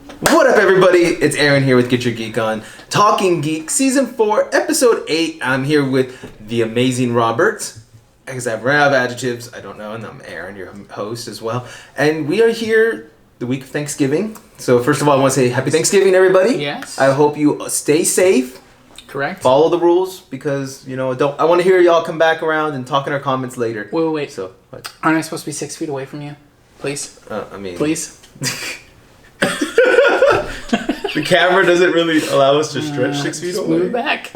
What up, everybody? It's Aaron here with Get Your Geek On. Talkin Geek, Season 4, Episode 8. I'm here with the amazing Robert. I guess I've run out of adjectives. I don't know. And I'm Aaron, your host as well. And we are here the week of Thanksgiving. So first of all, I want to say Happy Thanksgiving, everybody. Yes. I hope you stay safe. Correct. Follow the rules because, I want to hear y'all come back around and talk in our comments later. Wait. So, what? Aren't I supposed to be 6 feet away from you? Please? Please? The camera doesn't really allow us to stretch 6 feet away. Move back.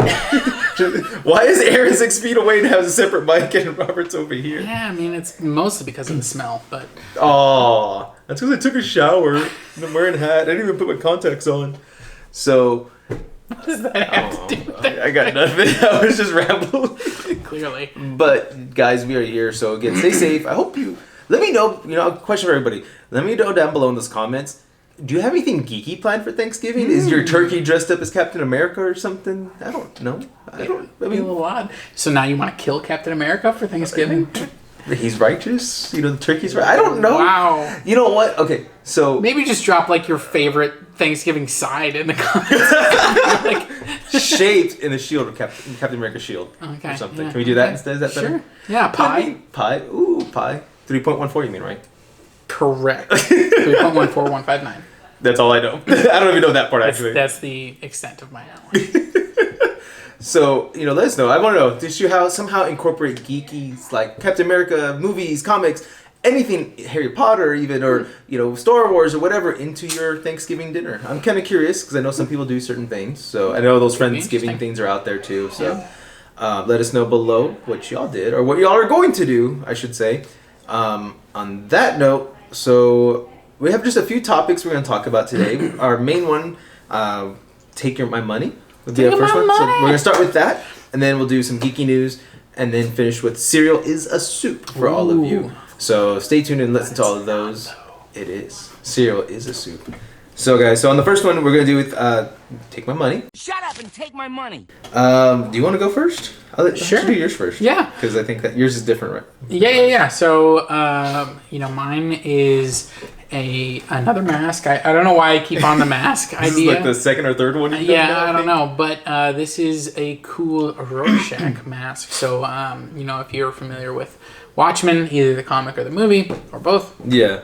Why is Aaron 6 feet away and has a separate mic and Robert's over here? Yeah, I mean, it's mostly because of the smell, but... Oh, that's because I took a shower and I'm wearing a hat. I didn't even put my contacts on. So... What does that have to do with that? I got nothing. I was just rambling. Clearly. But, guys, we are here. So, again, stay safe. I hope you... Let me know, question for everybody. Let me know down below in those comments. Do you have anything geeky planned for Thanksgiving? Is your turkey dressed up as Captain America or something? I don't know. I mean, a little odd. So now you want to kill Captain America for Thanksgiving? He's righteous. The turkey's right. I don't know. Wow. You know what? Okay, so maybe just drop your favorite Thanksgiving side in the comments. Shaped in the shield of Captain America's shield or something. Yeah. Can we do that instead? Is that better? Sure. Yeah, pie. Pie. Ooh, pie. 3.14. You mean, right? Correct. 3.14159. That's all I know. I don't even know that part actually. That's the extent of my knowledge. So, let us know. I want to know, did you somehow incorporate geeky, like Captain America, movies, comics, anything, Harry Potter even, or, Star Wars or whatever, into your Thanksgiving dinner? I'm kind of curious, because I know some people do certain things. So, I know those Friendsgiving things are out there, too. So, let us know below what y'all did, or what y'all are going to do, I should say. On that note, so, we have just a few topics we're going to talk about today. Our main one, Take My Money. Would be our first one. So we're going to start with that, and then we'll do some geeky news, and then finish with Cereal is a Soup for all of you. So stay tuned and listen to all of those. It is. Cereal is a soup. So guys, on the first one, we're going to do with Take My Money. Shut up and take my money. Do you want to go first? I'll let you do yours first. Yeah. Because I think that yours is different, right? Yeah. So, mine is another mask. I don't know why I keep on the mask idea. This is like the second or third one you've done now, I don't know. But this is a cool Rorschach mask. So, if you're familiar with Watchmen, either the comic or the movie, or both. Yeah.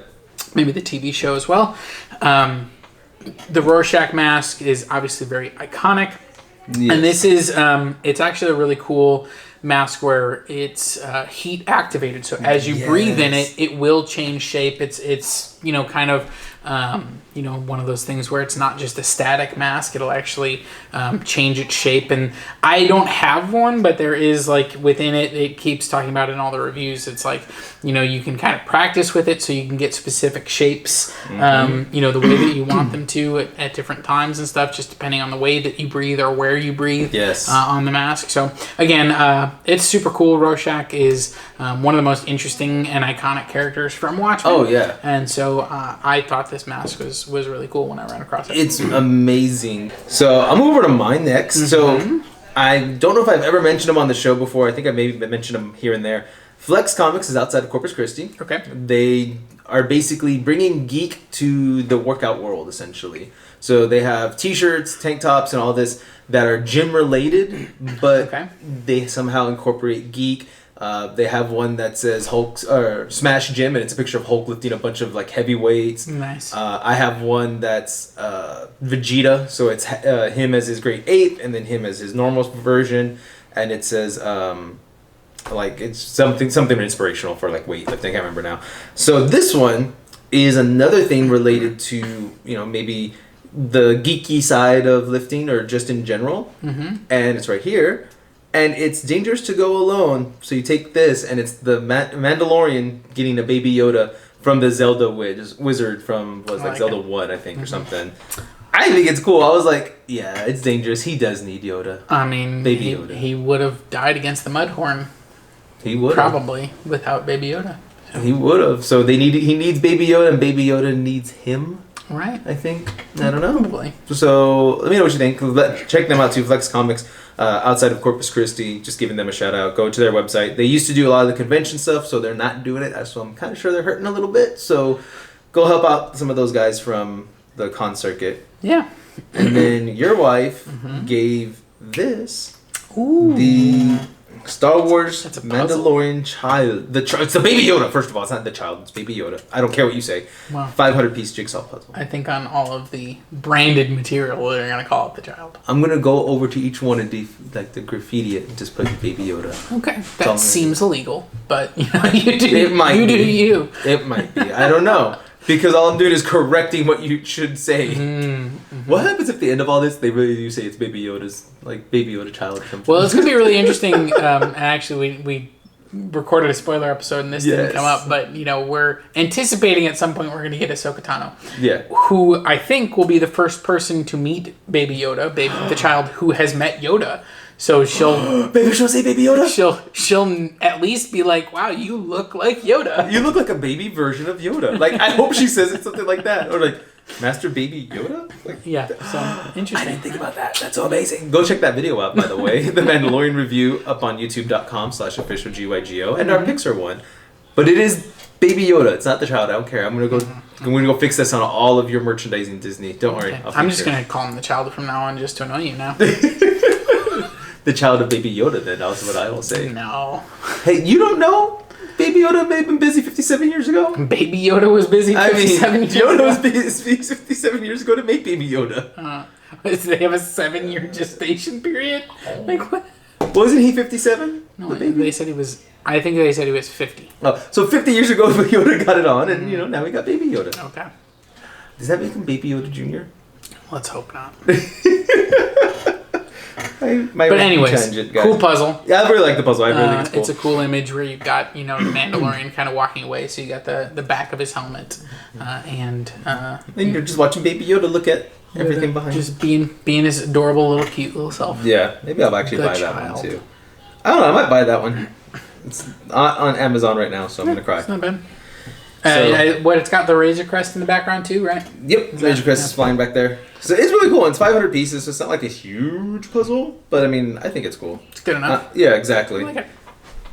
Maybe the TV show as well. The Rorschach mask is obviously very iconic. Yes. And this is, it's actually a really cool mask where it's heat activated. So as you breathe in it, it will change shape. It's kind of, one of those things where it's not just a static mask. It'll actually change its shape. And I don't have one, but there is within it, it keeps talking about in all the reviews. It's you can kind of practice with it so you can get specific shapes, the way that you want them to at different times and stuff, just depending on the way that you breathe or where you breathe on the mask. So again, it's super cool. Rorschach is one of the most interesting and iconic characters from Watchmen. Oh, yeah. And so I thought this mask was really cool when I ran across it. It's amazing. So I'll move over to mine next. So I don't know if I've ever mentioned them on the show before. I think I maybe mentioned them here and there. Flex Comics is outside of Corpus Christi. Okay. They are basically bringing geek to the workout world, essentially. So they have t-shirts, tank tops, and all this that are gym related, but they somehow incorporate geek. They have one that says Hulk or Smash Gym, and it's a picture of Hulk lifting a bunch of heavy weights. Nice. I have one that's Vegeta, so it's him as his grade 8, and then him as his normal version, and it says it's something inspirational for weightlifting. I can't remember now. So this one is another thing related to maybe the geeky side of lifting or just in general, and it's right here. And it's dangerous to go alone, so you take this, and it's the Mandalorian getting a Baby Yoda from the Zelda wizard from Zelda 1, I think, or something. I think it's cool. I was like, yeah, it's dangerous. He does need Yoda. I mean, Baby Yoda. He would have died against the Mudhorn. He would probably without Baby Yoda. So. He would have. So he needs Baby Yoda, and Baby Yoda needs him. Right. I think. I don't know. Probably. So let me know what you think. Check them out too. Flex Comics. Outside of Corpus Christi, just giving them a shout out. Go to their website. They used to do a lot of the convention stuff, so they're not doing it. So I'm kind of sure they're hurting a little bit. So go help out some of those guys from the con circuit. Yeah. And then your wife gave this the Star Wars Mandalorian child. It's the Baby Yoda. First of all, it's not the child. It's Baby Yoda. I don't care what you say. Wow. 500-piece jigsaw puzzle. I think on all of the branded material, they're gonna call it the child. I'm gonna go over to each one and the graffiti it and just put Baby Yoda. Okay, that seems illegal, but you know, you do. It might be. Do you? It might be. I don't know. Because all I'm doing is correcting what you should say. What happens if at the end of all this, they really do say it's Baby Yoda's, like Baby Yoda child? Well, it's going to be really interesting. And actually, we recorded a spoiler episode and this didn't come up. But, you know, we're anticipating at some point we're going to get Ahsoka Tano. Yeah. Who I think will be the first person to meet Baby Yoda, the child who has met Yoda. So she'll say Baby Yoda. She'll at least be like, "Wow, you look like Yoda. You look like a baby version of Yoda." Like I hope she says it something like that, or like Master Baby Yoda. Like, yeah, so interesting. I didn't think about that. That's so amazing. Go check that video out, by the way. The Mandalorian review up on YouTube.com/officialgygo and our Pixar one. But it is Baby Yoda. It's not the child. I don't care. I'm gonna go fix this on all of your merchandising Disney. Don't worry. Okay. I'm just gonna call him the child from now on, just to annoy you now. The child of Baby Yoda, then, that's what I will say. No. Hey, you don't know? Baby Yoda may have been busy 57 years ago. Baby Yoda was busy 57 years ago? Yoda was busy 57 years ago to make Baby Yoda. They have a 7-year gestation period? Like, what? Wasn't he 57? No, they said he was... I think they said he was 50. Oh, so 50 years ago, Yoda got it on, and, now we got Baby Yoda. Okay. Does that make him Baby Yoda Jr.? Let's hope not. But anyways, tangent, cool puzzle. Yeah, I really like the puzzle. I really think it's cool. It's a cool image where you've got, the Mandalorian kind of walking away. So you got the back of his helmet. And you're just watching Baby Yoda look at everything behind him. Just being his adorable little cute little self. Yeah, maybe I'll actually buy that one too. I don't know, I might buy that one. It's on Amazon right now, so I'm going to cry. It's not bad. It's got the Razor Crest in the background too, right? Yep, Razor Crest is flying back there. So it's really cool. It's 500 pieces, so it's not like a huge puzzle, but I mean, I think it's cool. It's good enough. Yeah, exactly. I like it.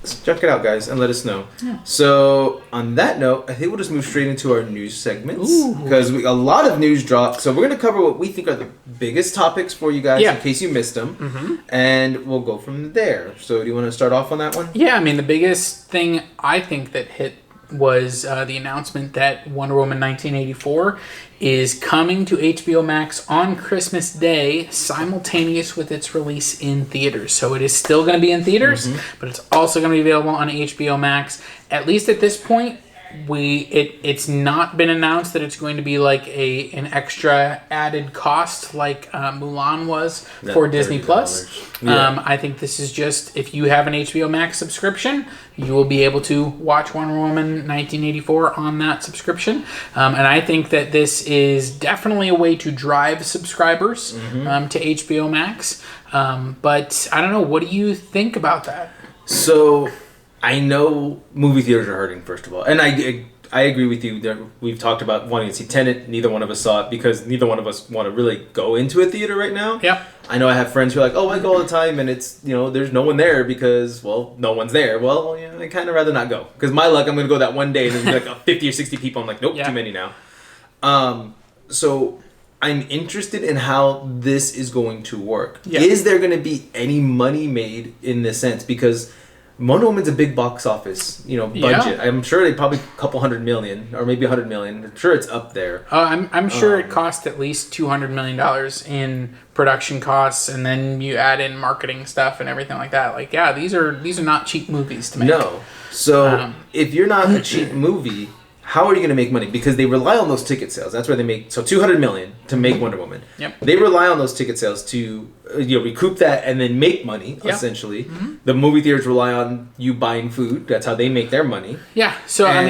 So check it out, guys, and let us know. Yeah. So on that note, I think we'll just move straight into our news segments because a lot of news dropped. So we're going to cover what we think are the biggest topics for you guys in case you missed them, and we'll go from there. So do you want to start off on that one? Yeah, I mean, the biggest thing I think that hit was the announcement that Wonder Woman 1984 is coming to HBO Max on Christmas Day, simultaneous with its release in theaters. So it is still going to be in theaters, but it's also going to be available on HBO Max. At least at this point, it's not been announced that it's going to be like an extra added cost like Mulan was for Disney Plus. Yeah. I think this is just, if you have an HBO Max subscription, you will be able to watch Wonder Woman 1984 on that subscription. And I think that this is definitely a way to drive subscribers to HBO Max. But I don't know, what do you think about that? So I know movie theaters are hurting, first of all. And I agree with you. That we've talked about wanting to see Tenet. Neither one of us saw it because neither one of us want to really go into a theater right now. Yep. I know I have friends who are like, oh, I go all the time, and it's, there's no one there because, well, no one's there. Well, yeah, I'd kind of rather not go. Because my luck, I'm going to go that one day, and there's like 50 or 60 people. I'm like, nope, too many now. So I'm interested in how this is going to work. Yeah. Is there going to be any money made in this sense? Because Wonder Woman's a big box office, budget. Yeah. I'm sure they probably a couple $100 million or maybe $100 million. I'm sure it's up there. I'm sure it cost at least $200 million in production costs, and then you add in marketing stuff and everything like that. Like, yeah, these are not cheap movies to make. No. So if you're not a cheap movie, how are you going to make money? Because they rely on those ticket sales. That's where they make. So $200 million to make Wonder Woman. Yep. They rely on those ticket sales to recoup that and then make money. Essentially, the movie theaters rely on you buying food. That's how they make their money. Yeah. So I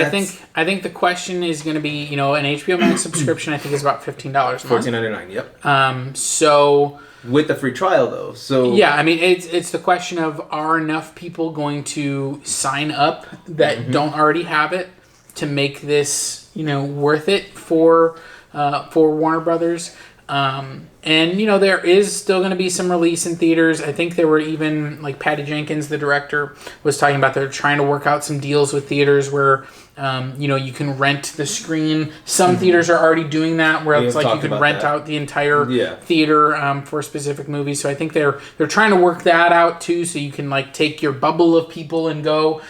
think the question is going to be an HBO Max subscription. I think is about $15 a month. $14.99. Yep. So. With the free trial, though. So yeah, I mean, it's the question of, are enough people going to sign up that don't already have it to make this, worth it for Warner Brothers? And there is still going to be some release in theaters. I think there were even like Patty Jenkins, the director, was talking about they're trying to work out some deals with theaters where you can rent the screen. Some theaters are already doing that, where it's like you can rent out the entire theater for specific movies. So I think they're trying to work that out too, so you can like take your bubble of people and go,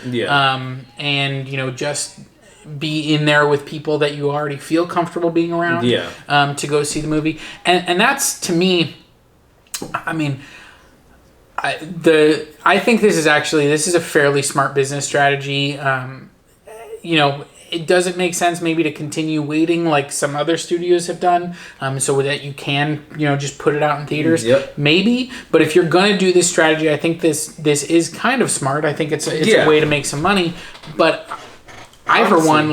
and just be in there with people that you already feel comfortable being around. To go see the movie, and that's, to me, I mean, I think this is a fairly smart business strategy. It doesn't make sense maybe to continue waiting like some other studios have done, so that you can, just put it out in theaters. Maybe, but if you're gonna do this strategy, I think this is kind of smart. I think it's a way to make some money. But I, for one,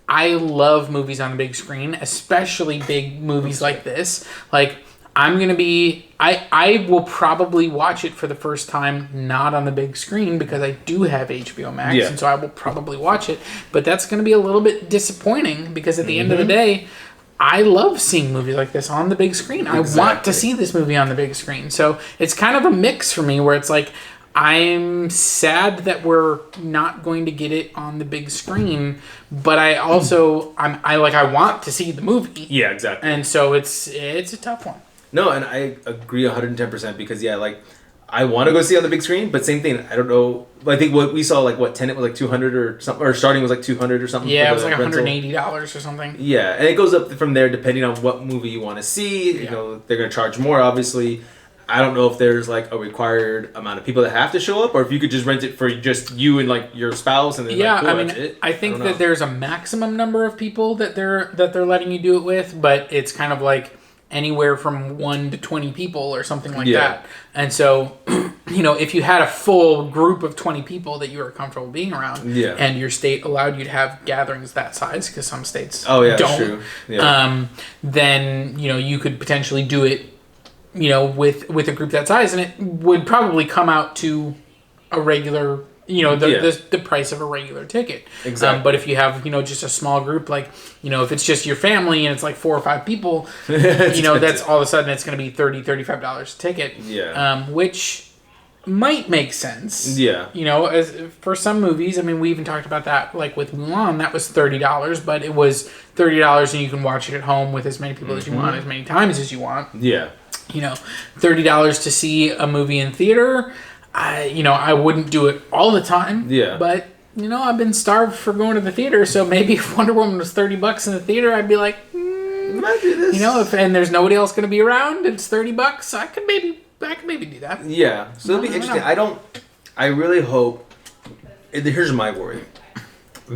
I love movies on the big screen, especially big movies like this. Like, I will probably watch it for the first time not on the big screen because I do have HBO Max, and so I will probably watch it. But that's going to be a little bit disappointing because at the end of the day, I love seeing movies like this on the big screen. Exactly. I want to see this movie on the big screen. So it's kind of a mix for me where it's like, I'm sad that we're not going to get it on the big screen, but I also I want to see the movie. Yeah, exactly. And so it's a tough one. No, and I agree 110% because I want to go see it on the big screen, but same thing. I don't know. I think what we saw, Tenet was like 200 or something, or starting was like 200 or something. Yeah, it was like $180 or something. Yeah, and it goes up from there depending on what movie you want to see. They're going to charge more, obviously. I don't know if there's a required amount of people that have to show up, or if you could just rent it for just you and your spouse, and then cool, that's it. I think that there's a maximum number of people that they're letting you do it with, but it's kind of like anywhere from 1 to 20 people or something like that. And so, if you had a full group of 20 people that you were comfortable being around, and your state allowed you to have gatherings that size, because some states don't, true. Then you could potentially do it with a group that size, and it would probably come out to a regular, the price of a regular ticket. Exactly. But if you have, just a small group, if it's just your family and it's like 4 or 5 people, that's all of a sudden it's going to be $30, $35 a ticket. Which might make sense. As for some movies, we even talked about that, with Mulan, that was $30, but it was $30 and you can watch it at home with as many people as you want, as many times as you want. $30 to see a movie in theater. I wouldn't do it all the time. But I've been starved for going to the theater, so maybe if Wonder Woman was $30 in the theater, I'd be like, might do this. And there's nobody else going to be around, it's $30. I could maybe do that. Yeah. So it'll be interesting. I really hope. Here's my worry,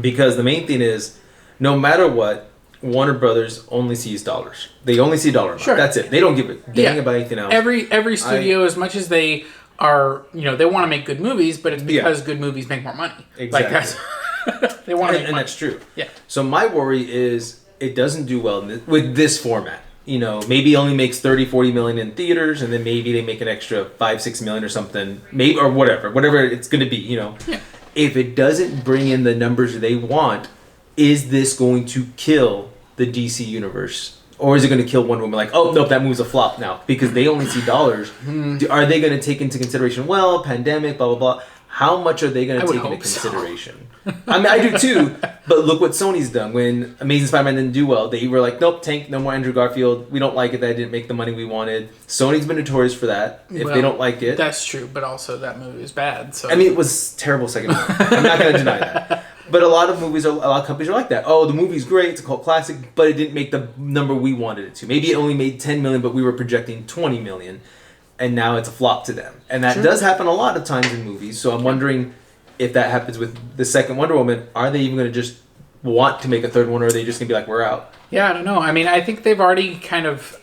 because the main thing is, no matter what, Warner Brothers only sees dollars. They only see dollar amount. Sure. That's it. They don't give a dang about anything else. Every studio, as much as they are, they want to make good movies, but it's because good movies make more money. Exactly. They want to make money. And that's true. Yeah. So my worry is it doesn't do well with this format. Maybe it only makes 30, 40 million in theaters, and then maybe they make an extra 5, 6 million or something, maybe, or whatever it's going to be. If it doesn't bring in the numbers they want, is this going to kill the DC universe, or is it going to kill Wonder Woman? Oh no, that movie's a flop now because they only see dollars. Are they going to take into consideration? Well, pandemic, blah blah blah. How much are they going to take into consideration? So. I do too. But look what Sony's done. When Amazing Spider-Man didn't do well, they were like, nope, tank, no more Andrew Garfield. We don't like it. That didn't make the money we wanted. Sony's been notorious for that. If they don't like it, that's true. But also that movie was bad. So it was terrible second movie. I'm not going to deny that. But a lot of companies are like that. Oh, the movie's great, it's a cult classic, but it didn't make the number we wanted it to. Maybe it only made 10 million, but we were projecting 20 million, and now it's a flop to them. And that does happen a lot of times in movies. So I'm wondering if that happens with the second Wonder Woman. Are they even going to just want to make a third one, or are they just going to be like, we're out? Yeah, I don't know. I think they've already kind of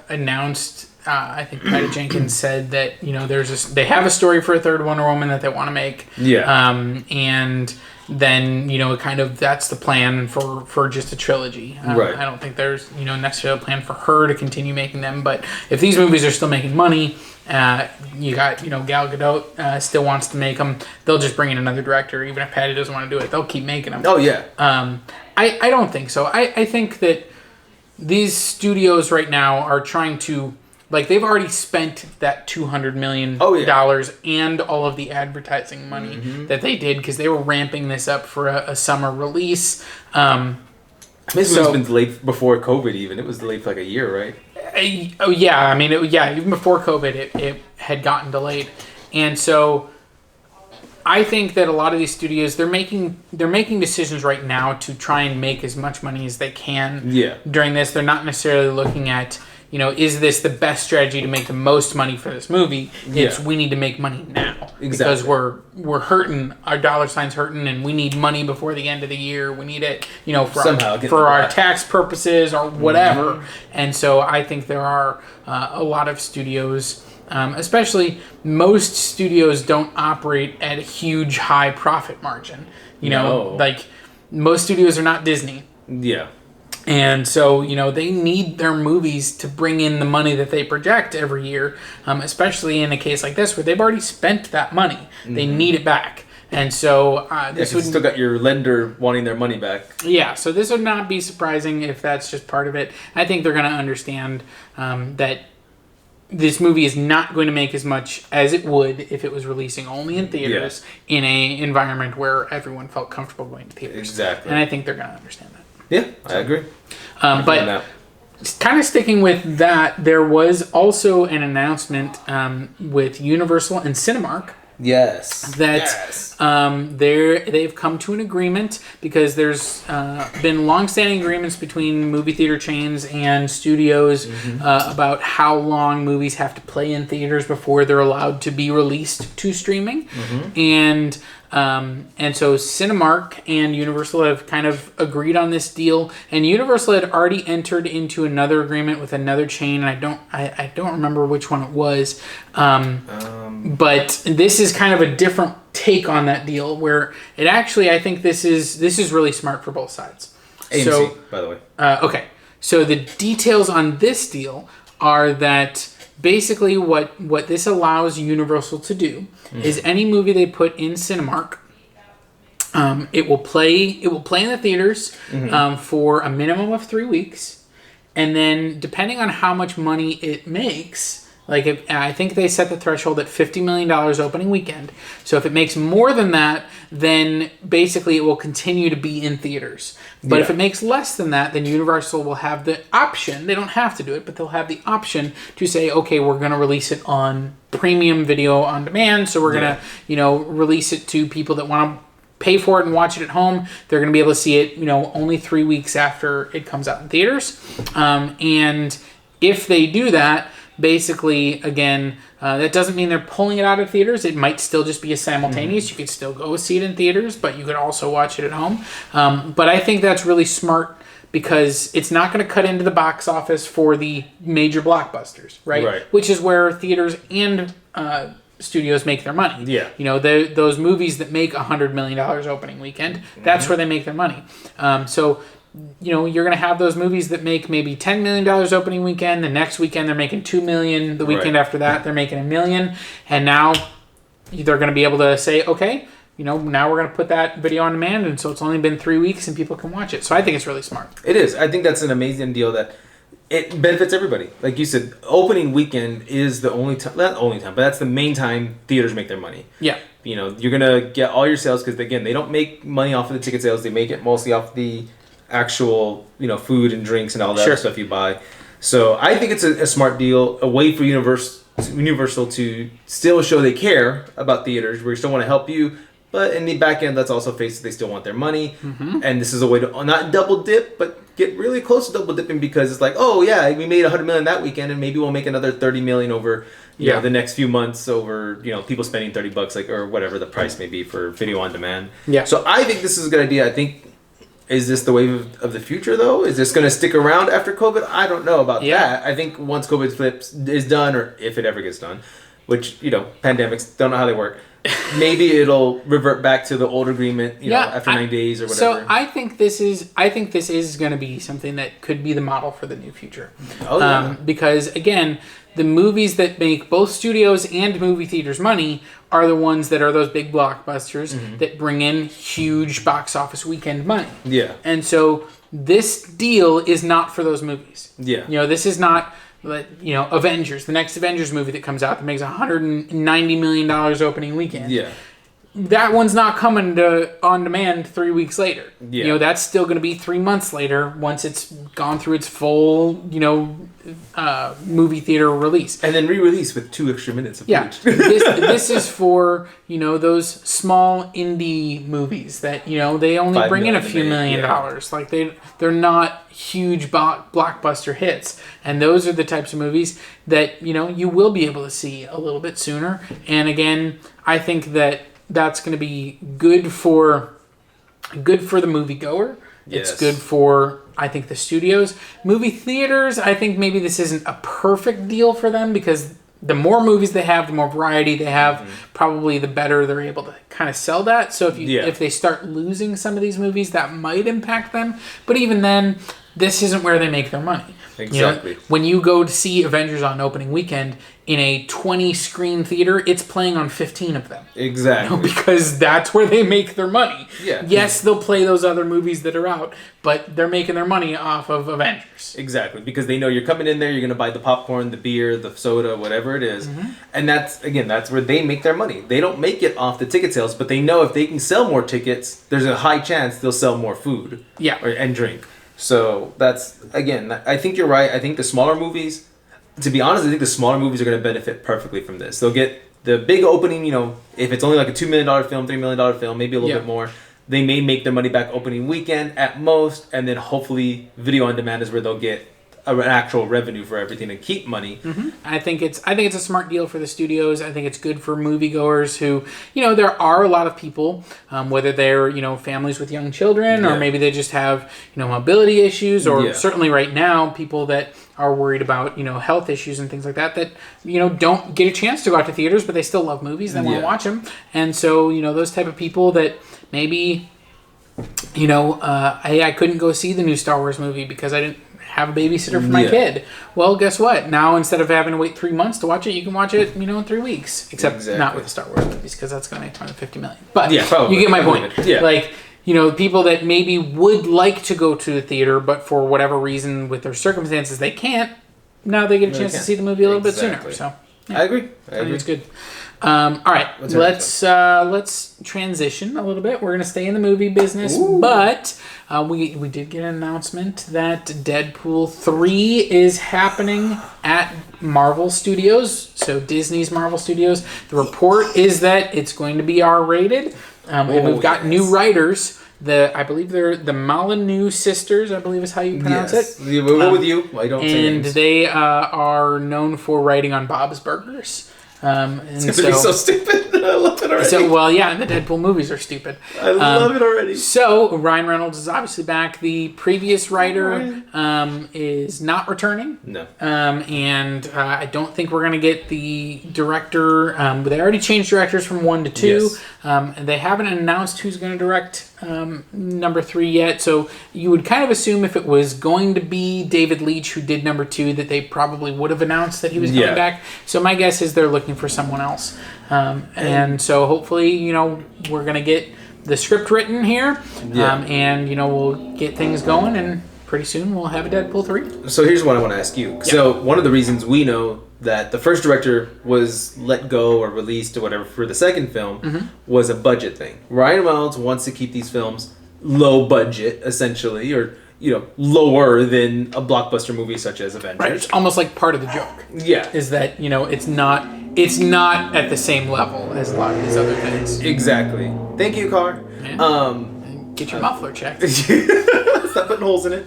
announced. I think Patty Jenkins said that they have a story for a third Wonder Woman that they want to make. And then kind of that's the plan for just a trilogy. Right. I don't think there's necessarily a plan for her to continue making them, but if these movies are still making money, you got Gal Gadot still wants to make them, they'll just bring in another director. Even if Patty doesn't want to do it, they'll keep making them. Oh yeah. I don't think so. I think that these studios right now are trying to, like, they've already spent that $200 million and all of the advertising money that they did because they were ramping this up for a summer release. This one's been delayed before COVID even. It was delayed for like a year, right? Even before COVID, it had gotten delayed. And so I think that a lot of these studios, they're making decisions right now to try and make as much money as they can during this. They're not necessarily looking at, is this the best strategy to make the most money for this movie? It's we need to make money now. Because we're hurting, our dollar sign's hurting, and we need money before the end of the year. We need it, for our tax purposes or whatever. And so I think there are a lot of studios, especially most studios don't operate at a huge high profit margin. Like most studios are not Disney. Yeah. And so, they need their movies to bring in the money that they project every year, especially in a case like this where they've already spent that money. They need it back. And so this would still got your lender wanting their money back. Yeah, so this would not be surprising if that's just part of it. I think they're going to understand that this movie is not going to make as much as it would if it was releasing only in theaters in a environment where everyone felt comfortable going to theaters. Exactly. And I think they're going to understand that. Yeah, I agree. But kind of sticking with that, there was also an announcement with Universal and Cinemark. Yes. They've come to an agreement because there's been long-standing agreements between movie theater chains and studios about how long movies have to play in theaters before they're allowed to be released to streaming. And so Cinemark and Universal have kind of agreed on this deal, and Universal had already entered into another agreement with another chain, and I don't remember which one it was, but this is kind of a different take on that deal where it actually, I think this is really smart for both sides. AMC, by the way. Okay, so the details on this deal are that basically what this allows Universal to do is any movie they put in Cinemark, it will play in the theaters for a minimum of 3 weeks, and then depending on how much money it makes, like I think they set the threshold at $50 million opening weekend. So if it makes more than that, then basically it will continue to be in theaters. But if it makes less than that, then Universal will have the option. They don't have to do it, but they'll have the option to say, okay, we're going to release it on premium video on demand. So we're going to, release it to people that want to pay for it and watch it at home. They're going to be able to see it, only 3 weeks after it comes out in theaters. And if they do that, basically, again, that doesn't mean they're pulling it out of theaters. It might still just be a simultaneous. You could still go see it in theaters, but you could also watch it at home. But I think that's really smart because it's not going to cut into the box office for the major blockbusters, right? Which is where theaters and studios make their money. Yeah. Those movies that make $100 million opening weekend, that's where they make their money. So you're going to have those movies that make maybe $10 million opening weekend. The next weekend, they're making $2 million. The weekend after that, they're making $1 million. And now they're going to be able to say, okay, now we're going to put that video on demand. And so it's only been 3 weeks and people can watch it. So I think it's really smart. It is. I think that's an amazing deal that it benefits everybody. Like you said, opening weekend is the only time, not only time, but that's the main time theaters make their money. Yeah. You're going to get all your sales because, again, they don't make money off of the ticket sales. They make it mostly off the actual food and drinks and all that other stuff you buy. So I think it's a smart deal, a way for Universal to still show they care about theaters, where we still want to help you, but in the back end, let's also face it, they still want their money. And this is a way to not double dip, but get really close to double dipping, because it's like, oh yeah, we made $100 million that weekend, and maybe we'll make another $30 million over you know, the next few months over people spending $30 or whatever the price may be for video on demand. So I think this is a good idea. I think. Is this the wave of the future, though? Is this going to stick around after COVID? I don't know about that. I think once COVID is done, or if it ever gets done, which, pandemics, don't know how they work, maybe it'll revert back to the old agreement, after 9 days or whatever. So I think this is going to be something that could be the model for the new future. Because, again, the movies that make both studios and movie theaters money are the ones that are those big blockbusters that bring in huge box office weekend money. And so this deal is not for those movies. Yeah. You know, this is not, you know, Avengers, the next Avengers movie that comes out that makes $190 million opening weekend. Yeah. That one's not coming to on demand 3 weeks later. Yeah. You know, that's still going to be 3 months later once it's gone through its full, you know, movie theater release. And then re-release with 2 extra minutes of Yeah. footage. this is for, you know, those small indie movies that, you know, they only bring in a few million dollars. Like they're not huge blockbuster hits. And those are the types of movies that, you know, you will be able to see a little bit sooner. And again, I think that's going to be good for the moviegoer. Yes. It's good for, I think, the studios. Movie theaters, I think maybe this isn't a perfect deal for them because the more movies they have, the more variety they have, probably the better they're able to kind of sell that. So if they start losing some of these movies, that might impact them. But even then, this isn't where they make their money. Exactly. You know, when you go to see Avengers on opening weekend in a 20-screen theater, it's playing on 15 of them. Exactly. You know, because that's where they make their money. Yeah. Yes, they'll play those other movies that are out, but they're making their money off of Avengers. Exactly. Because they know you're coming in there, you're going to buy the popcorn, the beer, the soda, whatever it is. And that's where they make their money. They don't make it off the ticket sales, but they know if they can sell more tickets, there's a high chance they'll sell more food. Yeah. And drink. So that's, again, I think you're right. I think the smaller movies, to be honest, I think the smaller movies are going to benefit perfectly from this. They'll get the big opening, you know, if it's only like a $2 million film, $3 million film, maybe a little bit more, they may make their money back opening weekend at most, and then hopefully video on demand is where they'll get an actual revenue for everything and keep money. I think it's a smart deal for the studios. I think it's good for moviegoers who, you know, there are a lot of people, whether they're, you know, families with young children or maybe they just have, you know, mobility issues or certainly right now people that are worried about, you know, health issues and things like that, you know, don't get a chance to go out to theaters, but they still love movies. They want to watch them. And so, you know, those type of people that maybe, you know, hey, I couldn't go see the new Star Wars movie because I didn't have a babysitter for my kid. Well, guess what? Now, instead of having to wait 3 months to watch it, you can watch it, you know, in 3 weeks. Except not with the Star Wars movies, because that's going to make more than $50 million. But you get my point. Yeah. Like, you know, people that maybe would like to go to the theater, but for whatever reason, with their circumstances, they can't. Now they get a chance to see the movie a little bit sooner. So I agree. I think it's good. All right, let's transition a little bit. We're gonna stay in the movie business, but we did get an announcement that Deadpool 3 is happening at Marvel Studios, so Disney's Marvel Studios. The report is that it's going to be R-rated, and we've got new writers. I believe they're the Molyneux sisters, I believe is how you pronounce it. We'll go with you. I don't say names. And they are known for writing on Bob's Burgers. It's going to be so stupid. I love it already. So, well, yeah, the Deadpool movies are stupid. I love it already. So, Ryan Reynolds is obviously back. The previous writer is not returning. No. And I don't think we're going to get the director. They already changed directors from 1 to 2. Yes. And they haven't announced who's going to direct number 3 yet. So, you would kind of assume if it was going to be David Leitch who did number 2 that they probably would have announced that he was coming back. So, my guess is they're looking for someone else. And so hopefully, you know, we're going to get the script written here. And, you know, we'll get things going and pretty soon we'll have a Deadpool 3. So here's what I want to ask you. So one of the reasons we know that the first director was let go or released or whatever for the second film was a budget thing. Ryan Reynolds wants to keep these films low budget, essentially, or, you know, lower than a blockbuster movie such as Avengers. Right. It's almost like part of the joke. Yeah. Is that, you know, it's not at the same level as a lot of these other things. Exactly. Thank you, car. Yeah. Get your muffler checked. Stop putting holes in it.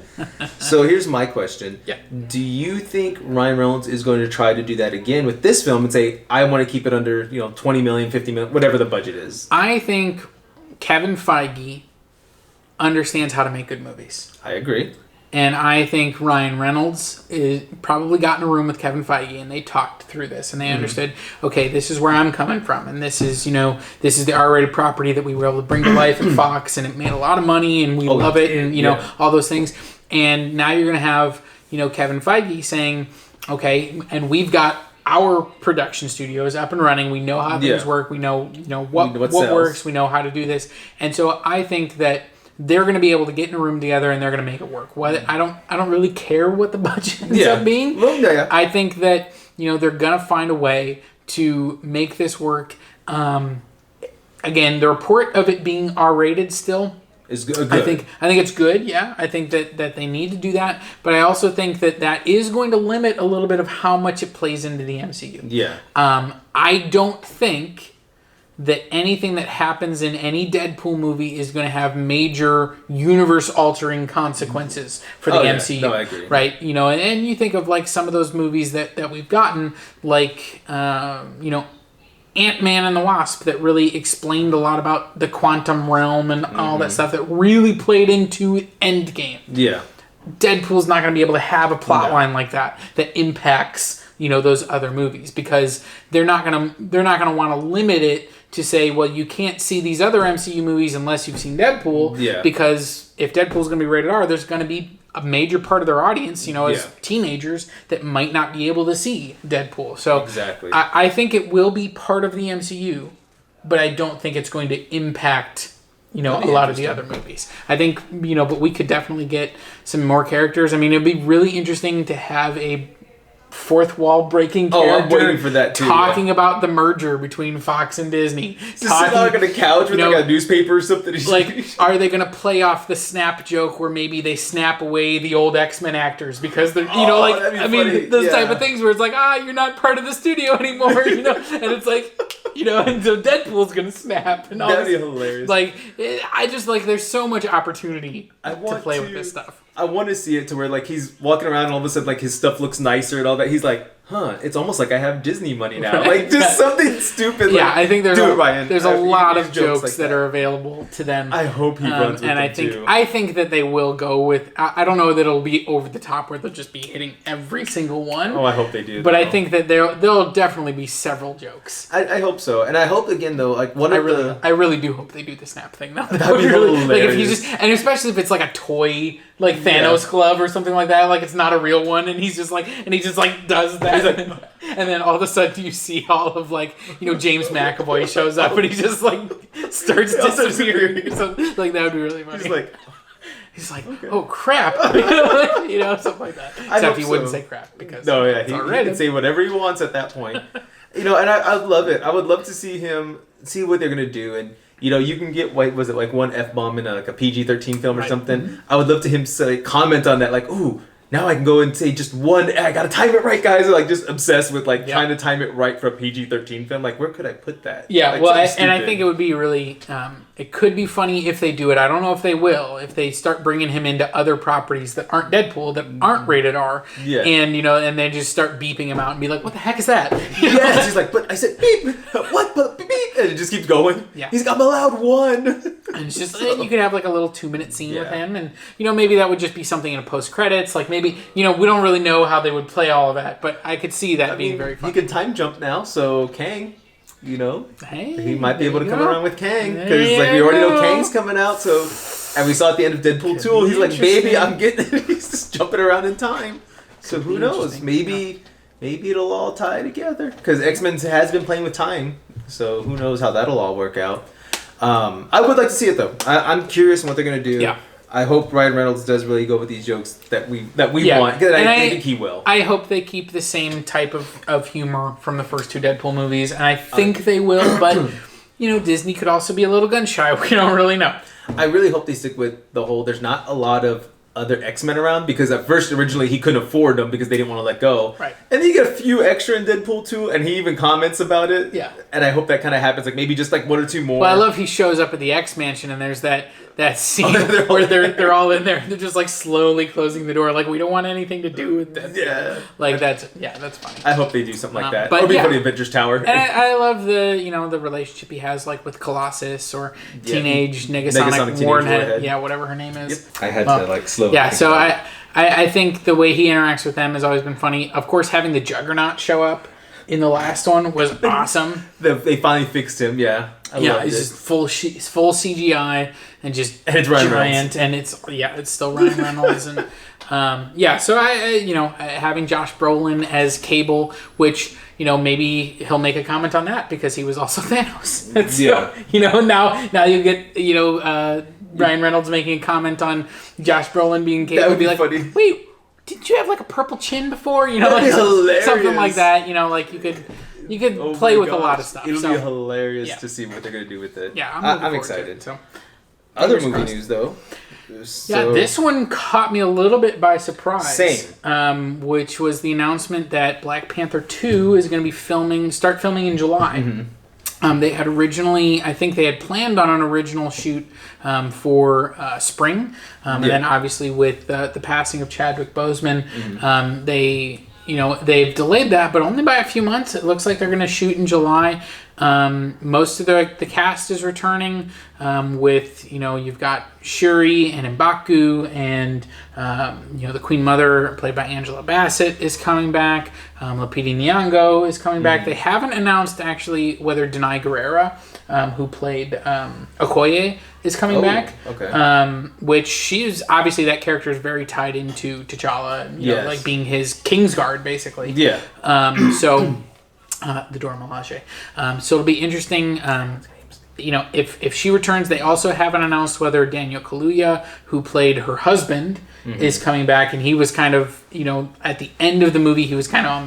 So here's my question. Yeah. Do you think Ryan Reynolds is going to try to do that again with this film and say, I want to keep it under, you know, 20 million, 50 million, whatever the budget is? I think Kevin Feige understands how to make good movies. I agree. And I think Ryan Reynolds probably got in a room with Kevin Feige and they talked through this and they understood, okay, this is where I'm coming from. And this is, you know, this is the R-rated property that we were able to bring to life at Fox and it made a lot of money and we love it and, you know, all those things. And now you're going to have, you know, Kevin Feige saying, okay, and we've got our production studios up and running. We know how things work. We know, you know, what works. We know how to do this. And so I think that they're going to be able to get in a room together and they're going to make it work. I don't really care what the budget ends up being. Well, yeah. I think that they're going to find a way to make this work. Again, the report of it being R-rated still is good. I think it's good. Yeah, I think that they need to do that, but I also think that is going to limit a little bit of how much it plays into the MCU. Yeah. I don't think that anything that happens in any Deadpool movie is going to have major universe-altering consequences for the MCU. No, I agree. Right? And you think of like some of those movies that we've gotten, like Ant-Man and the Wasp, that really explained a lot about the quantum realm and all that stuff that really played into Endgame. Yeah. Deadpool's not going to be able to have a plot line like that impacts those other movies, because they're not going to want to limit it to say, well, you can't see these other MCU movies unless you've seen Deadpool. Yeah. Because if Deadpool's going to be rated R, there's going to be a major part of their audience, as teenagers, that might not be able to see Deadpool. So exactly. I think it will be part of the MCU, but I don't think it's going to impact a lot of the other movies. I think but we could definitely get some more characters. I mean, it'd be really interesting to have a fourth wall breaking character. I'm waiting for that too. Talking about the merger between Fox and Disney. Just sitting on a couch with like a newspaper or something. Like, are they going to play off the snap joke where maybe they snap away the old X-Men actors because they're those type of things where it's like, you're not part of the studio anymore, and it's like, and so Deadpool's going to snap and all. That'd be hilarious. Like, I just there's so much opportunity to play with this stuff. I want to see it to where like he's walking around and all of a sudden like his stuff looks nicer and all that. He's like, it's almost like I have Disney money now. Like just something stupid. Yeah, like, I think there's a lot of jokes like that are available to them. I hope he runs with them too. I think that they will go with. I don't know that it'll be over the top where they'll just be hitting every single one. Oh, I hope they do. But I think that there'll definitely be several jokes. I hope so, and I hope again though, like I really do hope they do the snap thing. That'd be hilarious. Like if you and especially if it's like a toy, like Thanos glove or something like that, like it's not a real one, and he just does that. He's like, and then all of a sudden you see all of James McAvoy shows up and he just starts disappearing. Like that would be really funny. He's like, okay. Oh crap, something like that. Except he wouldn't say crap because he can say whatever he wants at that point. And I love it. I would love to see what they're gonna do, and you can get was it like one F-bomb in a PG-13 film or something. Mm-hmm. I would love to him say comment on that, like, ooh, now I can go and say just one. I gotta time it right, guys. Like just obsessed with trying to time it right for a PG-13 film. Like where could I put that? Yeah, and I think it would be really. It could be funny if they do it. I don't know if they will. If they start bringing him into other properties that aren't Deadpool, that aren't rated R, and and they just start beeping him out and be like, "What the heck is that?" Yeah, he's like, "But I said beep. What? But beep." And it just keeps going. Yeah, I'm allowed one. And it's just you could have like a little 2-minute scene with him, and maybe that would just be something in a post credits. Like maybe we don't really know how they would play all of that, but I could see that being very fun. He can time jump now, so Kang. Hey, he might be able to come around with Kang because we already know Kang's coming out. So, and we saw at the end of Deadpool 2, he's like, "Baby, I'm getting it." He's just jumping around in time. So who knows? Maybe it'll all tie together because X-Men has been playing with time. So who knows how that'll all work out? I would like to see it though. I'm curious on what they're gonna do. Yeah. I hope Ryan Reynolds does really go with these jokes that we want. And I think he will. I hope they keep the same type of humor from the first two Deadpool movies, and I think they will. But Disney could also be a little gun shy. We don't really know. I really hope they stick with the whole. There's not a lot of other X-Men around because at first originally he couldn't afford them because they didn't want to let go. Right. And then you get a few extra in Deadpool 2 and he even comments about it. Yeah. And I hope that kind of happens, like maybe just like one or two more. Well, I love he shows up at the X-Mansion and there's that scene where they're all in there. They're just slowly closing the door, like we don't want anything to do with this. Yeah. That's funny. I hope they do something like that. But or before the Avengers Tower. And I love the the relationship he has with Colossus or Teenage Negasonic Warhead. Yeah, whatever her name is. Yep. I had to slow. Yeah, so I think the way he interacts with them has always been funny. Of course, having the Juggernaut show up in the last one was awesome. They finally fixed him. Yeah. It's just full CGI and just it's giant, and it's still Ryan Reynolds, and So I having Josh Brolin as Cable, which maybe he'll make a comment on that because he was also Thanos. And so, now you get Ryan Reynolds making a comment on Josh Brolin being gay. That would be like, funny. Wait, did you have like a purple chin before? You know, That'd like be hilarious. something like that. You know, like you could play with a lot of stuff. It'll be hilarious to see what they're gonna do with it. Yeah, I'm excited. So, other movie news though. Yeah, this one caught me a little bit by surprise. Same. Which was the announcement that Black Panther 2 is going to be start filming in July. Mm-hmm. They had originally, I think they had planned on an original shoot for spring. And then obviously with the passing of Chadwick Boseman, they've delayed that, but only by a few months. It looks like they're going to shoot in July. Most of the cast is returning with, you've got Shuri and M'Baku and, the Queen Mother played by Angela Bassett is coming back. Lupita Nyong'o is coming back. They haven't announced actually whether Denai Guerrera, who played Okoye, is coming back. Okay. Which she's obviously that character is very tied into T'Challa, you know, like being his Kingsguard basically. Yeah. The Dora Milaje. So it'll be interesting. If she returns, they also haven't announced whether Daniel Kaluuya, who played her husband, is coming back. And he was kind of, at the end of the movie, he was kind of on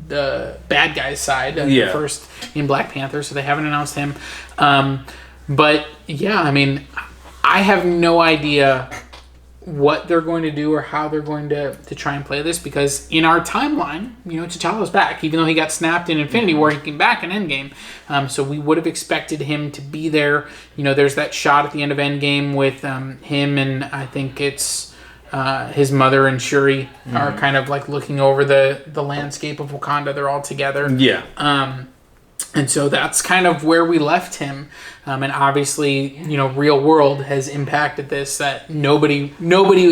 the bad guy's side first in Black Panther. So they haven't announced him. But yeah, I mean, I have no idea what they're going to do or how they're going to try and play this, because in our timeline, T'Challa's back. Even though he got snapped in Infinity War, he came back in Endgame. So we would have expected him to be there. There's that shot at the end of Endgame with him and I think it's his mother and Shuri are kind of like looking over the landscape of Wakanda. They're all together. Yeah. And so that's kind of where we left him. And obviously, real world has impacted this that nobody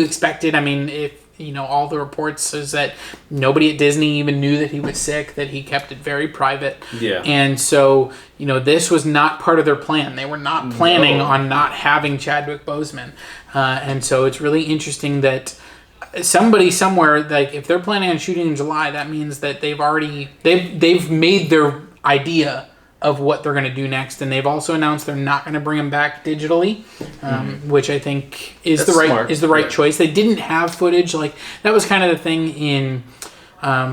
expected. I mean, if, all the reports is that nobody at Disney even knew that he was sick, that he kept it very private. Yeah. And so, this was not part of their plan. They were not planning on not having Chadwick Boseman. And so it's really interesting that somebody somewhere, like if they're planning on shooting in July, that means that they've made their idea of what they're going to do next, and they've also announced they're not going to bring him back digitally, which I think is the right choice. They didn't have footage like that was kind of the thing in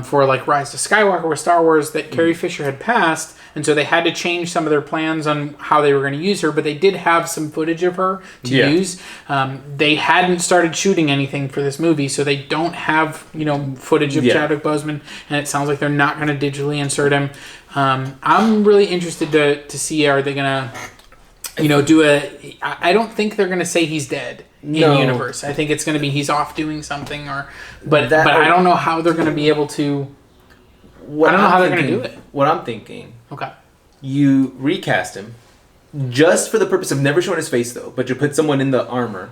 for like Rise to Skywalker with Star Wars that Carrie Fisher had passed, and so they had to change some of their plans on how they were going to use her, but they did have some footage of her to use. They hadn't started shooting anything for this movie, so they don't have footage of Chadwick Boseman, and it sounds like they're not going to digitally insert him. I'm really interested to see, are they going to do I don't think they're going to say he's dead in universe. I think it's going to be he's off doing something, but I don't know how they're going to be able to. I don't know how they're going to do it. What I'm thinking. Okay. You recast him just for the purpose of never showing his face, though, but you put someone in the armor,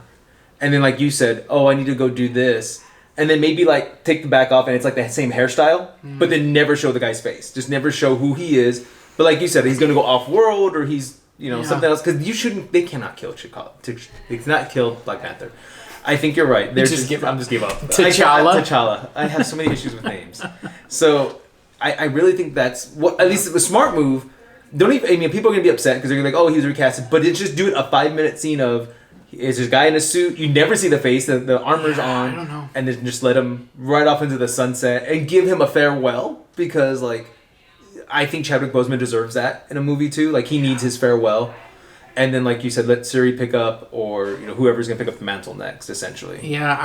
and then like you said, I need to go do this, and then maybe like take the back off and it's like the same hairstyle, but then never show the guy's face. Just never show who he is. But like you said, he's going to go off world or he's something else, because they cannot kill T'Challa. They cannot kill Black Panther. I think you're right. I'm just give up. T'Challa. I have so many issues with names. So I really think that's what, at least the smart move. People are going to be upset because they're going to be like, he was recasted. But it's just do it a 5-minute scene of, is this guy in a suit? You never see the face. The armor's on. I don't know. And then just let him right off into the sunset and give him a farewell, because I think Chadwick Boseman deserves that in a movie too. Like, he needs his farewell. And then, like you said, let Suri pick up, or whoever's going to pick up the mantle next, essentially. Yeah,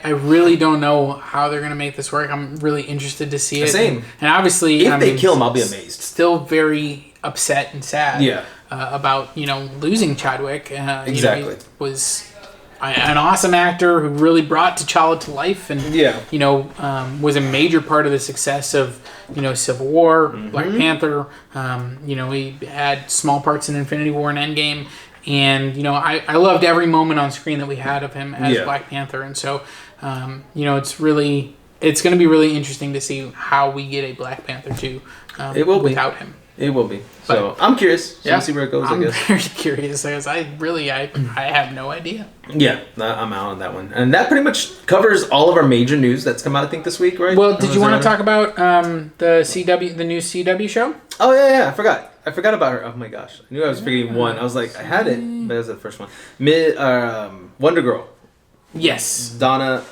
I really don't know how they're going to make this work. I'm really interested to see it. Same. And obviously, if they kill him, I'll be amazed. Still very upset and sad. Yeah. About losing Chadwick. Exactly. He was an awesome actor who really brought T'Challa to life, and was a major part of the success of Civil War, Black Panther. He had small parts in Infinity War and Endgame, and I loved every moment on screen that we had of him as Black Panther, and so it's going to be really interesting to see how we get a Black Panther 2 without him. It will be. So I'm curious. So we'll see where it goes, I guess. I'm very curious, because I have no idea. Yeah, I'm out on that one. And that pretty much covers all of our major news that's come out, I think, this week, right? Well, did you want to talk about the new CW show? Oh, yeah, I forgot. I forgot about her. Oh my gosh. I knew I was forgetting one. I was like, I had it, but that was the first one. Wonder Girl. Yes. Donna.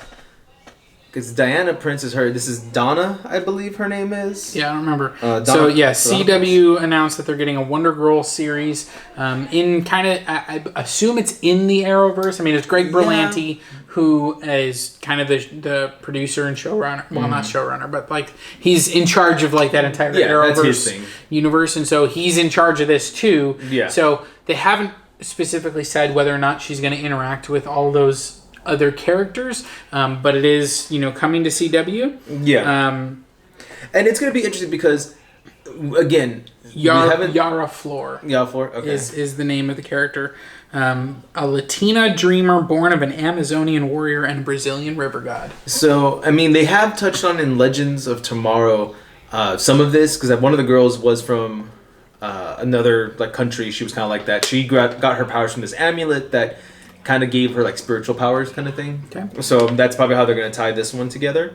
Because Diana Prince is her. This is Donna, I believe her name is. Yeah, I don't remember. Donna, so yeah, CW announced that they're getting a Wonder Girl series. In kind of, I assume it's in the Arrowverse. I mean, it's Greg Berlanti who is kind of the producer and showrunner. Well, not showrunner, but like he's in charge of like that entire Arrowverse universe, and so he's in charge of this too. Yeah. So they haven't specifically said whether or not she's going to interact with all those other characters, but it is coming to CW. Yeah. And it's going to be interesting because again, Yara Flor. Okay. is the name of the character. A Latina dreamer born of an Amazonian warrior and a Brazilian river god. So I mean, they have touched on in Legends of Tomorrow some of this because one of the girls was from another like country. She was kind of like that. She got her powers from this amulet that kind of gave her like spiritual powers kind of thing. Okay. So that's probably how they're going to tie this one together.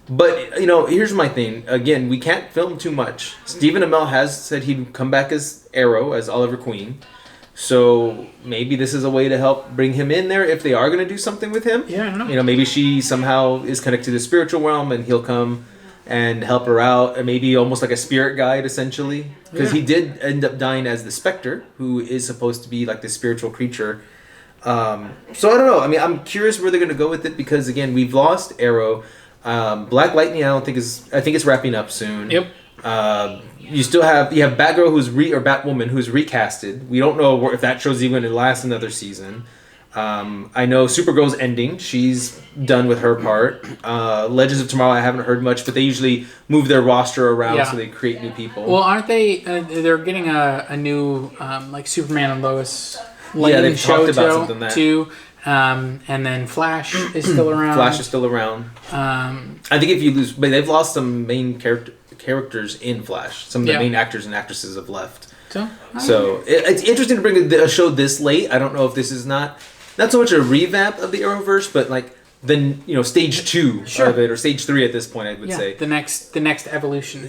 But, here's my thing. Again, we can't film too much. Stephen Amell has said he'd come back as Arrow, as Oliver Queen. So maybe this is a way to help bring him in there if they are going to do something with him. Yeah, I don't know. Maybe she somehow is connected to the spiritual realm and he'll come and help her out. And maybe almost like a spirit guide, essentially. Because he did end up dying as the Spectre, who is supposed to be like the spiritual creature. So I don't know. I mean, I'm curious where they're going to go with it because again, we've lost Arrow. Black Lightning, I think it's wrapping up soon. Yep. You have Batgirl or Batwoman who's recasted. We don't know if that show's even going to last another season. I know Supergirl's ending. She's done with her part. Legends of Tomorrow, I haven't heard much, but they usually move their roster around so they create new people. Well, aren't they? They're getting a new like Superman and Lois. They've talked about something that too. And then Flash is still around. I think if you lose, but they've lost some main characters in Flash. Some of the main actors and actresses have left. So it's interesting to bring a show this late. I don't know if this is not so much a revamp of the Arrowverse, but like stage 2 of it or stage 3 at this point. I would say the next evolution.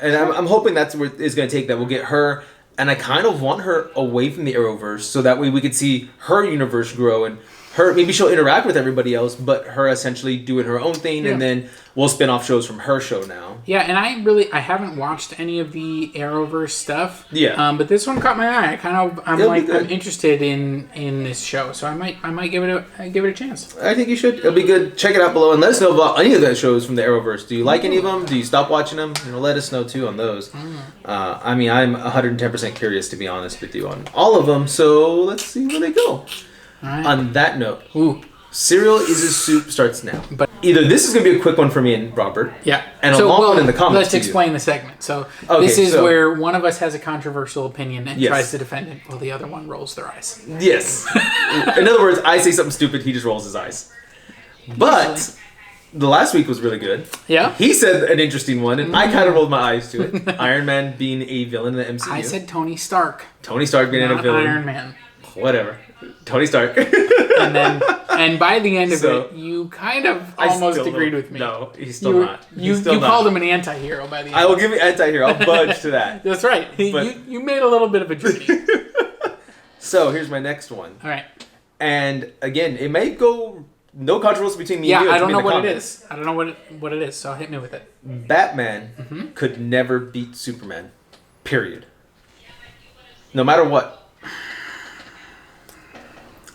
And I'm hoping that's where it's going to take that. We'll get her. And I kind of want her away from the Arrowverse so that way we could see her universe grow and maybe she'll interact with everybody else, but her essentially doing her own thing and then we'll spin off shows from her show now. Yeah, and I haven't watched any of the Arrowverse stuff. Yeah. But this one caught my eye. I'm interested in this show, so I might give it a chance. I think you should. It'll be good. Check it out below and let us know about any of those shows from the Arrowverse. Do you like any of them? Do you stop watching them? Let us know too on those. I mean, I'm 110% curious to be honest with you on all of them. So let's see where they go. Right. On that note, Cereal is a Soup starts now. But either this is going to be a quick one for me and Robert. Yeah. And a long one in the comments. Let's explain the segment. So this is where one of us has a controversial opinion and tries to defend it while the other one rolls their eyes. Yes. In other words, I say something stupid, he just rolls his eyes. But the last week was really good. Yeah. He said an interesting one, and I kind of rolled my eyes to it. Iron Man being a villain in the MCU. I said Tony Stark. Tony Stark being a villain. Iron Man. Whatever. Tony Stark. and by the end of it, you kind of almost agreed with me. No, he's still not. You called him an anti-hero by the end. I will give you anti-hero. I'll budge to that. That's right. You made a little bit of a journey. So here's my next one. All right. And again, it may go no controversy between me and you. Yeah, I don't know what it is. I don't know what it is. So hit me with it. Batman could never beat Superman. Period. No matter what.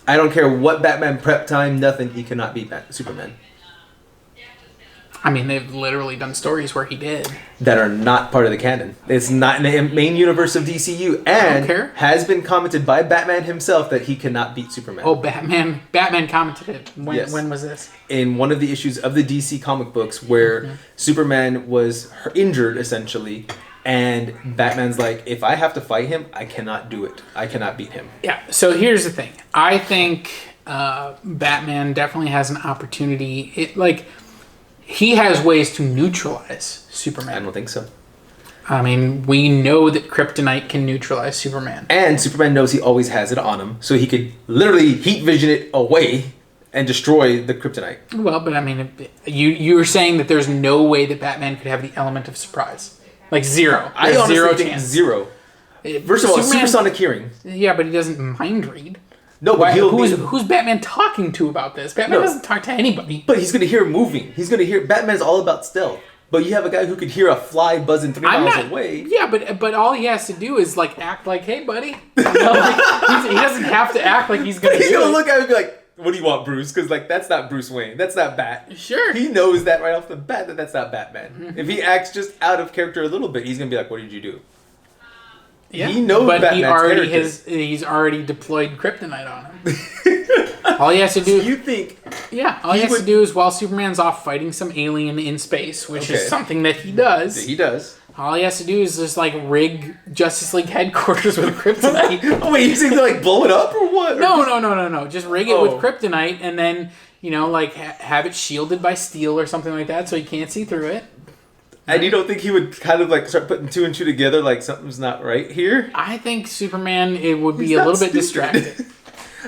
I don't care what Batman prep time, nothing. He cannot beat Superman. I mean, they've literally done stories where he did. That are not part of the canon. It's not in the main universe of DCU. And has been commented by Batman himself that he cannot beat Superman. Oh, Batman commented it. When was this? In one of the issues of the DC comic books where Superman was injured, essentially. And Batman's like, if I have to fight him, I cannot do it. I cannot beat him. Yeah, so here's the thing. I think Batman definitely has an opportunity. He has ways to neutralize Superman. I don't think so. I mean, we know that Kryptonite can neutralize Superman. And Superman knows he always has it on him, so he could literally heat vision it away and destroy the Kryptonite. Well, but I mean, you're saying that there's no way that Batman could have the element of surprise. Like zero. I honestly think zero. First of all, supersonic hearing. Yeah, but he doesn't mind read. No, but who's Batman talking to about this? Batman doesn't talk to anybody. But he's going to hear moving. He's going to hear... Batman's all about stealth. But you have a guy who could hear a fly buzzing 3 miles away. Yeah, but all he has to do is like act like, hey, buddy. He doesn't have to act like he's going to do it. He's going to look at him and be like, what do you want, Bruce? Because like that's not Bruce Wayne. That's not Bat. Sure. He knows that right off the bat that's not Batman. Mm-hmm. If he acts just out of character a little bit, he's going to be like, what did you do? Yeah. He knows but Batman's he's already deployed kryptonite on him. All he has to do... So you think... Yeah, all he has to do is while Superman's off fighting some alien in space, which is something that he does. He does. All he has to do is just like rig Justice League headquarters with kryptonite. Oh wait, you think to like blow it up or what? No. Just rig it with kryptonite and then, like have it shielded by steel or something like that so you can't see through it. And you don't think he would kind of like start putting 2 and 2 together like something's not right here? I think Superman, it would be a little bit distracted.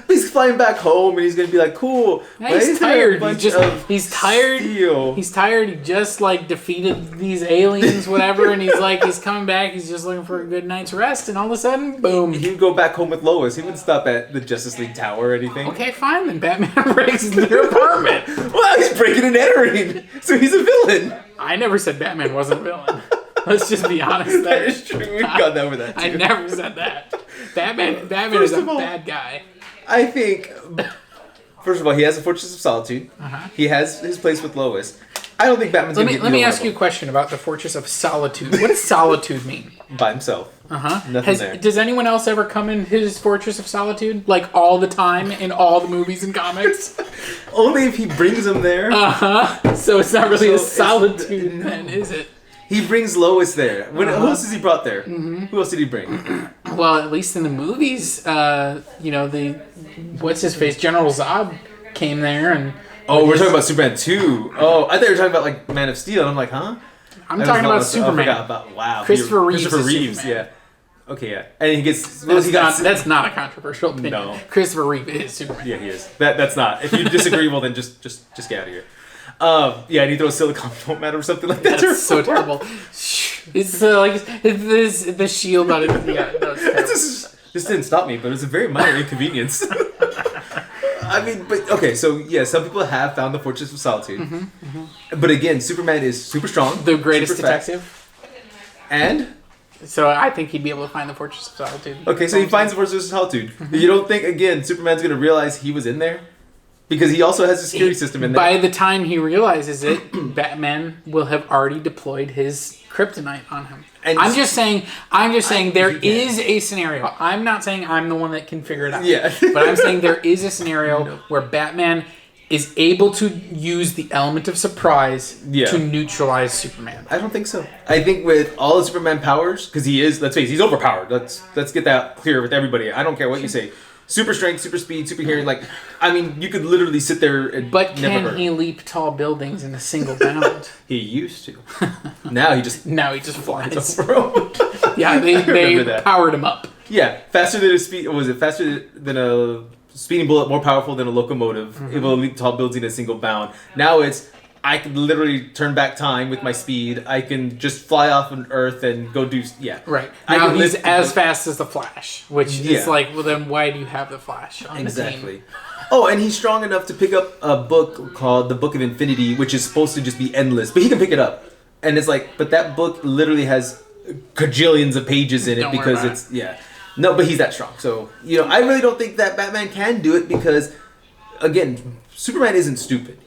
He's flying back home and he's gonna be like, cool. Yeah, he's tired. He's tired. Steel? He's tired. He just like defeated these aliens, whatever, and he's coming back. He's just looking for a good night's rest, and all of a sudden, boom. He'd go back home with Lois. He wouldn't stop at the Justice League Tower or anything. Okay, fine. Then Batman breaks into their apartment. Well, he's breaking and entering, so he's a villain. I never said Batman wasn't a villain. Let's just be honest. That is true. We've gone over that too. I never said that. Batman is a bad guy. I think, first of all, he has a Fortress of Solitude. Uh-huh. He has his place with Lois. I don't think Batman's going to Let me ask you a question about the Fortress of Solitude. What does solitude mean? By himself. Uh-huh. Nothing there. Does anyone else ever come in his Fortress of Solitude? Like all the time in all the movies and comics? Only if he brings them there. Uh-huh. So it's not really a solitude then, is it? He brings Lois there. Who else has he brought there? Mm-hmm. Who else did he bring? Well, at least in the movies, what's his face? General Zod came there and... Oh, we're talking about Superman 2. Oh, I thought you were talking about like Man of Steel. And I'm like, huh? I'm talking about Superman. I forgot about, Christopher Reeves, yeah. Okay, yeah. And he gets... That's not a controversial opinion. No. Christopher Reeve is Superman. Yeah, he is. That's not. If you disagree, well then just get out of here. Yeah, and he throws silicone foam at him or something like that. That's so terrible. It's the shield on it. Yeah, this didn't stop me, but it's a very minor inconvenience. I mean, but okay, so yeah, some people have found the Fortress of Solitude. Mm-hmm, mm-hmm. But again, Superman is super strong. The greatest detective. And? So I think he'd be able to find the Fortress of Solitude. Okay, so he finds the Fortress of Solitude. Mm-hmm. You don't think, again, Superman's going to realize he was in there? Because he also has a security system in there. By the time he realizes it, Batman will have already deployed his kryptonite on him. And I'm just saying there is a scenario. I'm not saying I'm the one that can figure it out. Yeah. But I'm saying there is a scenario where Batman is able to use the element of surprise to neutralize Superman. I don't think so. I think with all of Superman powers, because he is, let's face it, he's overpowered. Let's get that clear with everybody. I don't care what you say. Super strength, super speed, super hearing. Like, I mean, you could literally sit there and can he leap tall buildings in a single bound? He used to. Now he just flies over them. Yeah, they powered him up. Yeah, faster than a speed. Was it faster than a speeding bullet? More powerful than a locomotive. Mm-hmm. Able to leap tall buildings in a single bound. Now it's I can literally turn back time with my speed. I can just fly off on Earth and go do... Yeah. Right. Now he's as fast as the Flash, which is like, well, then why do you have the Flash on the team? Oh, and he's strong enough to pick up a book called The Book of Infinity, which is supposed to just be endless. But he can pick it up. And it's like, but that book literally has gajillions of pages in it because it's... Yeah. No, but he's that strong. So, I really don't think that Batman can do it because, again, Superman isn't stupid.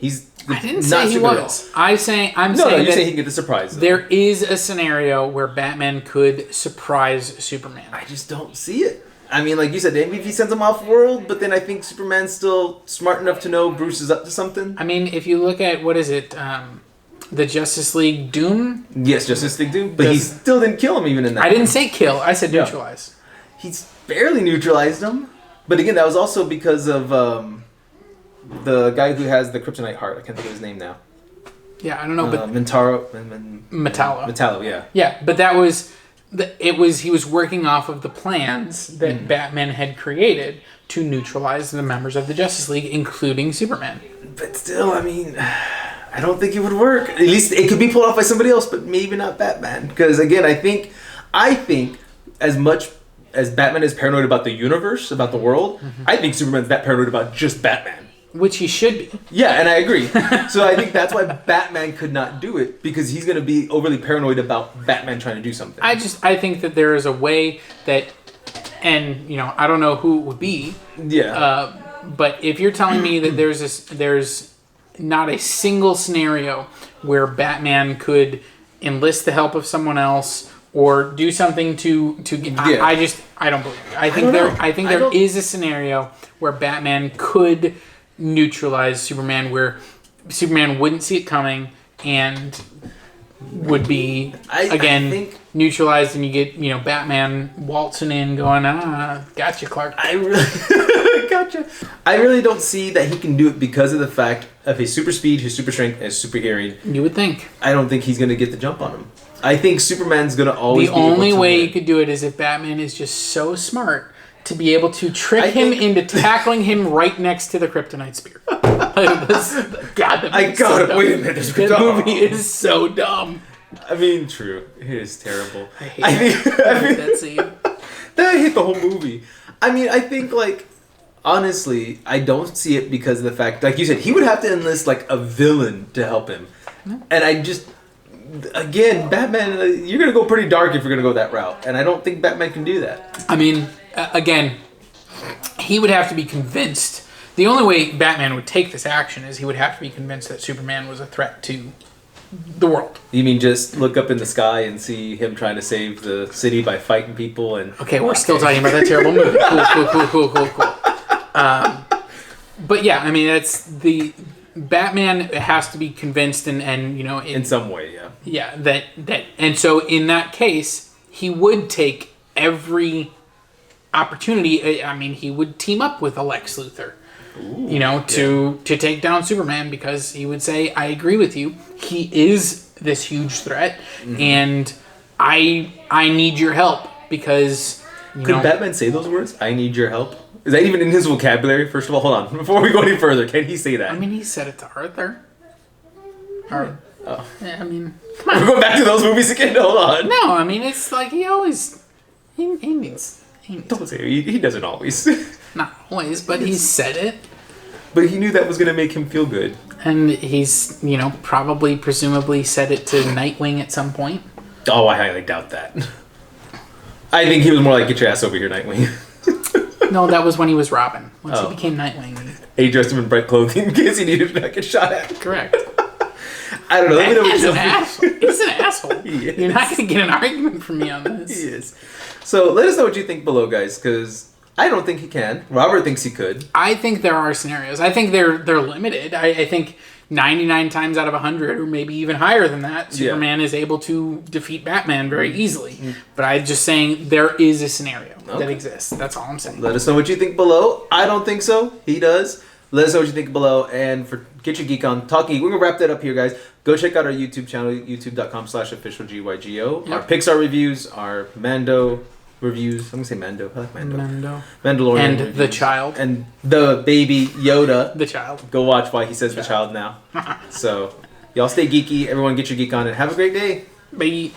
I didn't say he was. I'm saying you're saying he can get the surprise. There is a scenario where Batman could surprise Superman. I just don't see it. I mean, like you said, maybe if he sends him off world, but then I think Superman's still smart enough to know Bruce is up to something. I mean, if you look at, what is it, the Justice League Doom? Yes, Justice League Doom, but he still didn't kill him even in that. I didn't say kill, I said neutralize. He's barely neutralized him. But again, that was also because of... the guy who has the kryptonite heart. I can't think of his name now. Yeah, I don't know, but Metallo, yeah. Yeah, but that was he was working off of the plans that Batman had created to neutralize the members of the Justice League, including Superman. But still, I mean, I don't think it would work. At least it could be pulled off by somebody else, but maybe not Batman. Because again, I think as much as Batman is paranoid about the universe, about the world, I think Superman's that paranoid about just Batman. Which he should be. Yeah, and I agree. So I think that's why Batman could not do it, because he's going to be overly paranoid about Batman trying to do something. I think that there is a way that, and I don't know who it would be. Yeah. But if you're telling me that there's not a single scenario where Batman could enlist the help of someone else or do something to get, I don't believe it. I think there is a scenario where Batman could neutralize Superman, where Superman wouldn't see it coming and would be neutralized, and you get Batman waltzing in going, gotcha, Clark. Gotcha. I really don't see that he can do it because of the fact of his super speed, his super strength, and his super hearing. You would think. I don't think he's going to get the jump on him. I think Superman's going to always the only way you could do it is if Batman is just so smart to be able to trick him into tackling him right next to the kryptonite spear. Wait a minute. That movie is so dumb. I mean, true. It is terrible. I hate that scene. That hit the whole movie. I mean, I think, honestly, I don't see it because of the fact, like you said, he would have to enlist, a villain to help him. And I just... Again, Batman, you're going to go pretty dark if you're going to go that route. And I don't think Batman can do that. I mean, again, he would have to be convinced. The only way Batman would take this action is he would have to be convinced that Superman was a threat to the world. You mean just look up in the sky and see him trying to save the city by fighting people? And Okay, we're still talking about that terrible movie. Cool. But yeah, I mean, that's the... Batman has to be convinced and in some way, yeah. Yeah, that and so in that case, he would take every opportunity. I mean, he would team up with Lex Luthor, to take down Superman, because he would say, "I agree with you. He is this huge threat, and I need your help because." Could Batman say those words? I need your help. Is that even in his vocabulary? First of all, hold on. Before we go any further, can he say that? I mean, he said it to Arthur. Yeah, I mean, come on. We're going back to those movies again? Hold on. No, I mean, it's like he always... He needs... Don't say it. He doesn't always. Not always, but he said it. But he knew that was going to make him feel good. And he's, presumably said it to Nightwing at some point. Oh, I highly doubt that. I think he was more like, get your ass over here, Nightwing. No, that was when he was Robin. Once he became Nightwing. He dressed him in bright clothing in case he needed to not get shot at. Correct. I don't know. Let me know He's an asshole. He's an asshole. You're not going to get an argument from me on this. He is. So let us know what you think below, guys, because I don't think he can. Robert thinks he could. I think there are scenarios. I think they're limited. I think 99 times out of 100, or maybe even higher than that, Superman is able to defeat Batman very easily. But I'm just saying there is a scenario that exists. That's all I'm saying. Let us know what you think below. I don't think so. He does. Let us know what you think below. And for Get Your Geek on Talkin Geek, we're going to wrap that up here, guys. Go check out our YouTube channel, youtube.com/officialgygo. Yep. Our Pixar reviews, our Mando reviews. I'm going to say Mando. I like Mando. Mandalorian And reviews. the child. And the baby Yoda. The child. Go watch why he says the child now. So, y'all stay geeky. Everyone get your geek on and have a great day. Bye.